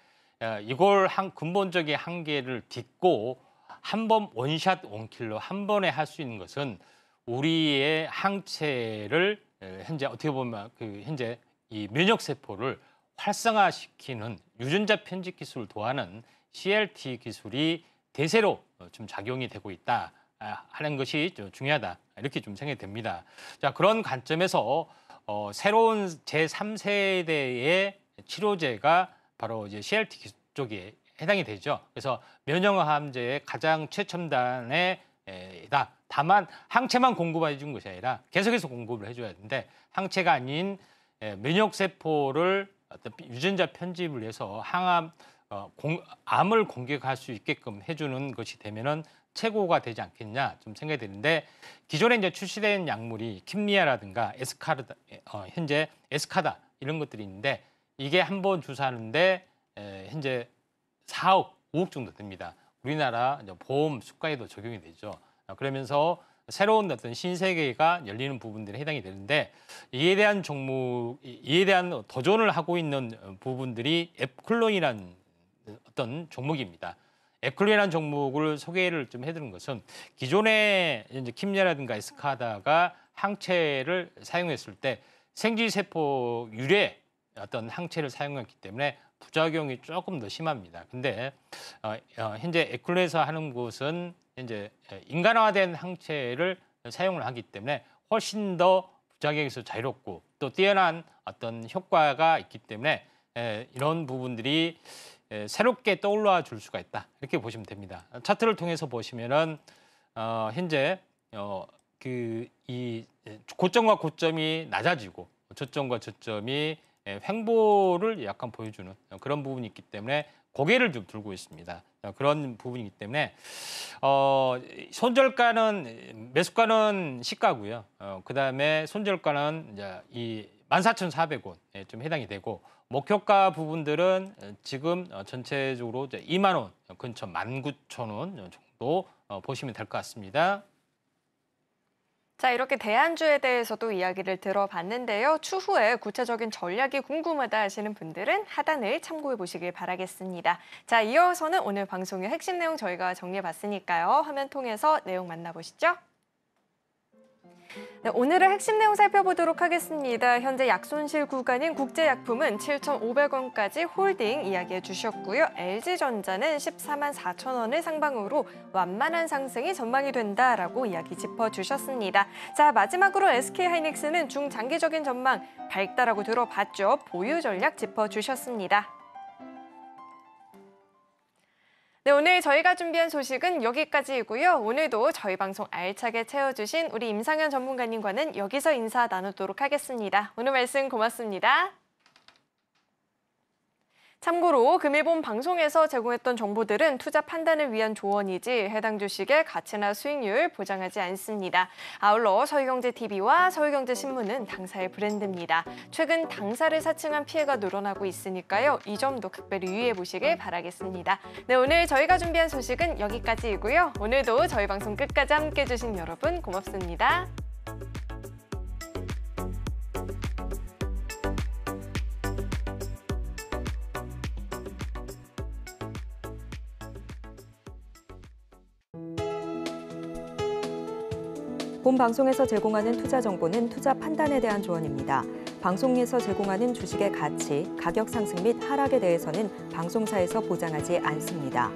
이걸 근본적인 한계를 딛고 한 번 원샷 원킬로 한 번에 할 수 있는 것은 우리의 항체를 현재 어떻게 보면 현재 이 면역 세포를 활성화시키는 유전자 편집 기술을 도하는 CLT 기술이 대세로 좀 작용이 되고 있다 하는 것이 좀 중요하다 이렇게 좀 생각이 됩니다. 자, 그런 관점에서 새로운 제3세대의 치료제가 바로 이제 CLT 기술 쪽에 해당이 되죠. 그래서 면역암제의 가장 최첨단의 다. 다만 항체만 공급해 준 것이 아니라 계속해서 공급을 해줘야 되는데 항체가 아닌 면역 세포를 어떤 유전자 편집을 해서 암을 공격할 수 있게끔 해주는 것이 되면은 최고가 되지 않겠냐 좀 생각이 드는데 기존에 이제 출시된 약물이 킴리아라든가 현재 에스카다 이런 것들이 있는데 이게 한 번 주사하는데 현재 4억, 5억 정도 됩니다. 우리나라 보험 수가에도 적용이 되죠. 그러면서 새로운 어떤 신세계가 열리는 부분들이 해당이 되는데 이에 대한 도전을 하고 있는 부분들이 앱클론이라는 어떤 종목입니다. 앱클론이라는 종목을 소개를 좀 해드리는 것은 기존의 이제 킴리아라든가 에스카다가 항체를 사용했을 때 생쥐세포 유래 어떤 항체를 사용했기 때문에 부작용이 조금 더 심합니다. 근데 현재 앱클론에서 하는 것은 현재 인간화된 항체를 사용을 하기 때문에 훨씬 더 부작용에서 자유롭고 또 뛰어난 어떤 효과가 있기 때문에 이런 부분들이 새롭게 떠올라 줄 수가 있다 이렇게 보시면 됩니다. 차트를 통해서 보시면은 현재 이 고점과 고점이 낮아지고 저점과 저점이 횡보를 약간 보여주는 그런 부분이 있기 때문에 고개를 좀 들고 있습니다. 그런 부분이기 때문에 손절가는 매수가는 시가고요. 그다음에 손절가는 이제 이 14,400원 좀 해당이 되고 목표가 부분들은 지금 전체적으로 이제 2만 원 근처 19,000원 정도 보시면 될 것 같습니다. 자, 이렇게 대안주에 대해서도 이야기를 들어봤는데요. 추후에 구체적인 전략이 궁금하다 하시는 분들은 하단을 참고해 보시길 바라겠습니다. 자, 이어서는 오늘 방송의 핵심 내용 저희가 정리해봤으니까요. 화면 통해서 내용 만나보시죠. 네, 오늘의 핵심 내용 살펴보도록 하겠습니다. 현재 약손실 구간인 국제약품은 7,500원까지 홀딩 이야기해 주셨고요. LG전자는 14만 4천 원을 상방으로 완만한 상승이 전망이 된다라고 이야기 짚어주셨습니다. 자, 마지막으로 SK하이닉스는 중장기적인 전망 밝다라고 들어봤죠. 보유 전략 짚어주셨습니다. 네, 오늘 저희가 준비한 소식은 여기까지이고요. 오늘도 저희 방송 알차게 채워주신 우리 임상현 전문가님과는 여기서 인사 나누도록 하겠습니다. 오늘 말씀 고맙습니다. 참고로 금일본 방송에서 제공했던 정보들은 투자 판단을 위한 조언이지 해당 주식의 가치나 수익률 보장하지 않습니다. 아울러 서울경제TV와 서울경제신문은 당사의 브랜드입니다. 최근 당사를 사칭한 피해가 늘어나고 있으니까요. 이 점도 각별히 유의해 보시길 바라겠습니다. 네, 오늘 저희가 준비한 소식은 여기까지이고요. 오늘도 저희 방송 끝까지 함께해 주신 여러분 고맙습니다. 본 방송에서 제공하는 투자 정보는 투자 판단에 대한 조언입니다. 방송에서 제공하는 주식의 가치, 가격 상승 및 하락에 대해서는 방송사에서 보장하지 않습니다.